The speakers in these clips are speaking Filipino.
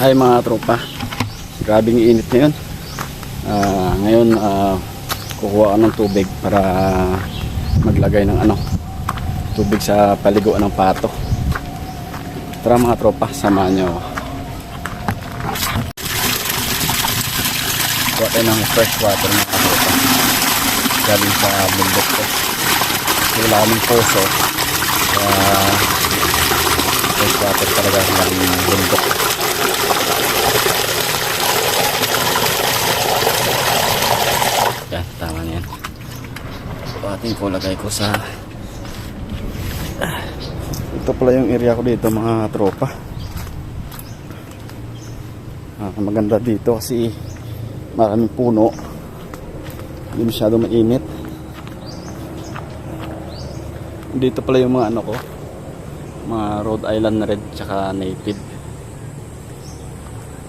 Hi mga tropa, grabing init ngayon. Ngayon kukuha ako ng tubig para maglagay ng tubig sa paliguan ng pato. Tara mga tropa, samahan nyo ako. Kuha tayo ng fresh water mga tropa, galing sa bundok ko. Wala kaming poso, fresh water talaga galing bundok. Yan, tama na yan. Ating ko lagay ko sa ito pala yung area ko dito mga tropa. Maganda dito kasi maraming puno, hindi masyado mainit. Dito pala yung mga ko, mga Rhode Island Red tsaka native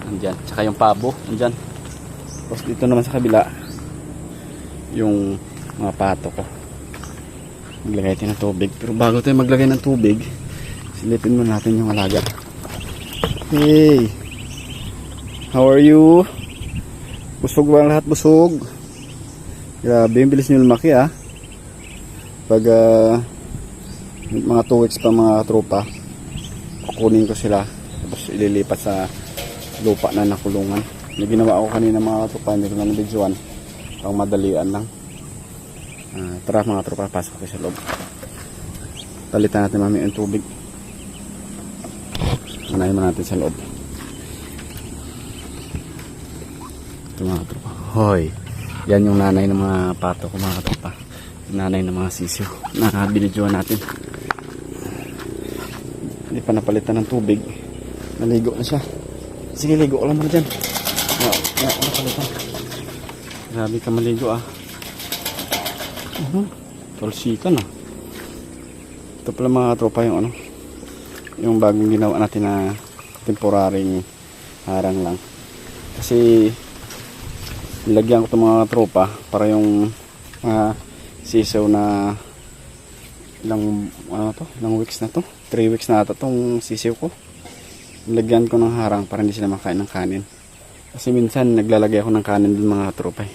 andyan, tsaka yung pabo andyan. Tapos dito naman sa kabila yung mga pato ko. Maglagay tayo ng tubig, pero bago tayo maglagay ng tubig, silipin muna natin yung alaga. Hey, how are you? Busog ba lahat? Busog. Grabe, yung bilis nyo lumaki pag mga 2 weeks pa mga tropa, kukunin ko sila tapos ililipat sa lupa na nakulungan. Yung ginawa ko kanina mga tropa, hindi ko na nabidyoan pang madalian lang. Tara mga tropa, pasok ko sa loob. Palitan natin mami yung tubig. Unahin mo natin sa loob. Ito mga tropa. Hoy, yan yung nanay ng mga pato ko mga tropa. Nanay ng mga sisiw na binidyoan natin. Hindi pa napalitan ng tubig. Naligo na siya. Sige, ligo ko lang muna dyan. Napalitan. Grabe ka maligo Tulsikan Ito pala mga tropa yung yung bagong ginawa natin na temporaring harang lang. Kasi nilagyan ko itong mga tropa para yung mga sisaw na ilang weeks na to, 3 weeks na ata itong sisiw ko. Nilagyan ko ng harang para hindi sila makain ng kanin. Kasi minsan naglalagay ako ng kanin dun mga tropa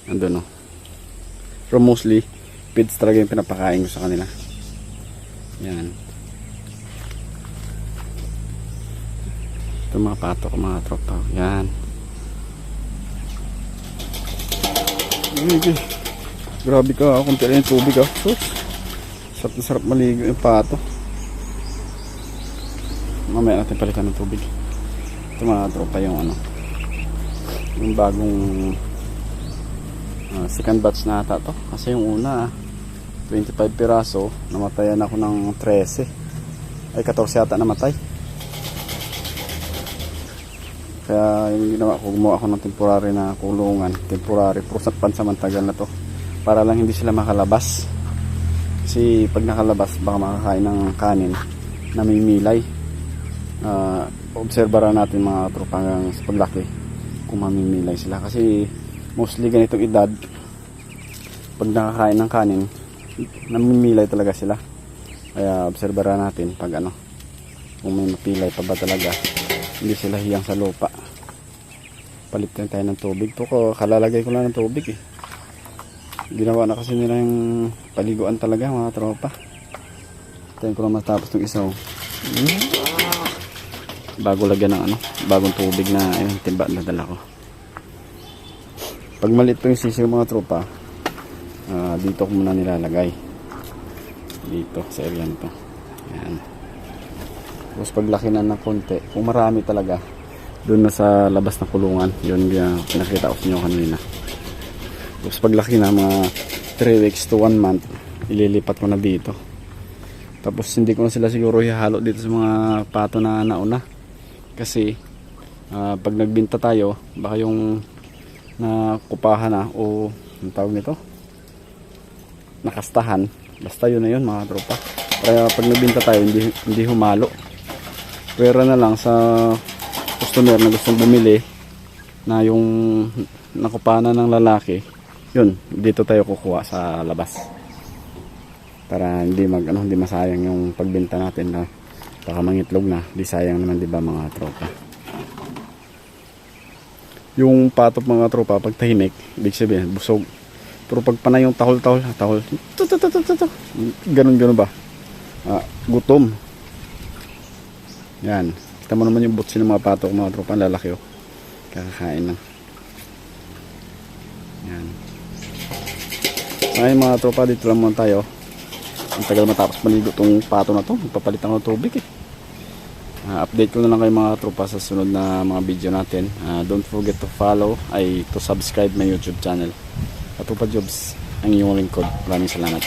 andun pero mostly feeds talaga yung pinapakain ko sa kanila. Yan, ito mga pato ko mga tropa. Yan, grabe ka, kung tira yung tubig sarap na sarap maligo yung pato. Mamaya natin palitan ng tubig. Ito mga tropa yung yung bagong second batch na ata to. Kasi yung una 25 piraso, namatayan ako ng 13 ay 14 ata namatay. Kaya yung ginawa ko, gumawa ako ng temporary na kulungan, temporary pero pansamantagal na to para lang hindi sila makalabas. Kasi pag nakalabas baka makakain ng kanin, namimilay. Obserbaran natin mga tropa hanggang sa paglaki kung mamimilay sila. Kasi mostly ganitong edad, pag nakakain ng kanin, namimilay talaga sila. Kaya obserbaran natin pag kung may mapilay pa ba talaga, hindi sila hiyang sa lupa. Palitan tayo ng tubig. Ito ko, kalalagay ko lang ng tubig Ginawa na kasi nila yung paliguan talaga mga tropa. Tayo ko lang matapos ng isa bago lagyan ng bagong tubig na timba na dala ko. Pag maliit pa yung sisiw mga tropa, dito ko muna nilalagay, dito sa area nito. Yan. Tapos pag laki na ng konti, kung marami talaga, doon na sa labas na kulungan. Yun yung pinakita ko sa inyo kanina. Tapos pag laki na mga 3 weeks to 1 month, ililipat ko na dito. Tapos hindi ko na sila siguro ihalo dito sa mga pato na nauna. Kasi pag nagbinta tayo, baka yung nakupahan o ang tawag nito, nakastahan, basta yun na yun mga tropa. Kaya pag nagbinta tayo, hindi humalo. Pwera na lang sa customer na gustong bumili na yung nakupahan ng lalaki, yun, dito tayo kukuha sa labas. Para hindi hindi masayang yung pagbenta natin na baka mangitlog na, di sayang naman, di ba mga tropa. Yung pato mga tropa, pag tahimik, ibig sabihin, busog. Pero pag panay yung tahol, ganun ba? Gutom. Yan. Kita mo naman yung butsi ng mga pato, mga tropa, ang lalaki oh. Kakakain lang. Yan. Ay mga tropa, dito lang muna tayo. Ang tagal matapos maligo tong pato na to. Magpapalit ako ng tubig eh. Update ko na lang kayo mga tropa sa sunod na mga video natin. Don't forget to follow, to subscribe my YouTube channel. Katupa Jobs, ang iyong lingkod. Maraming salamat.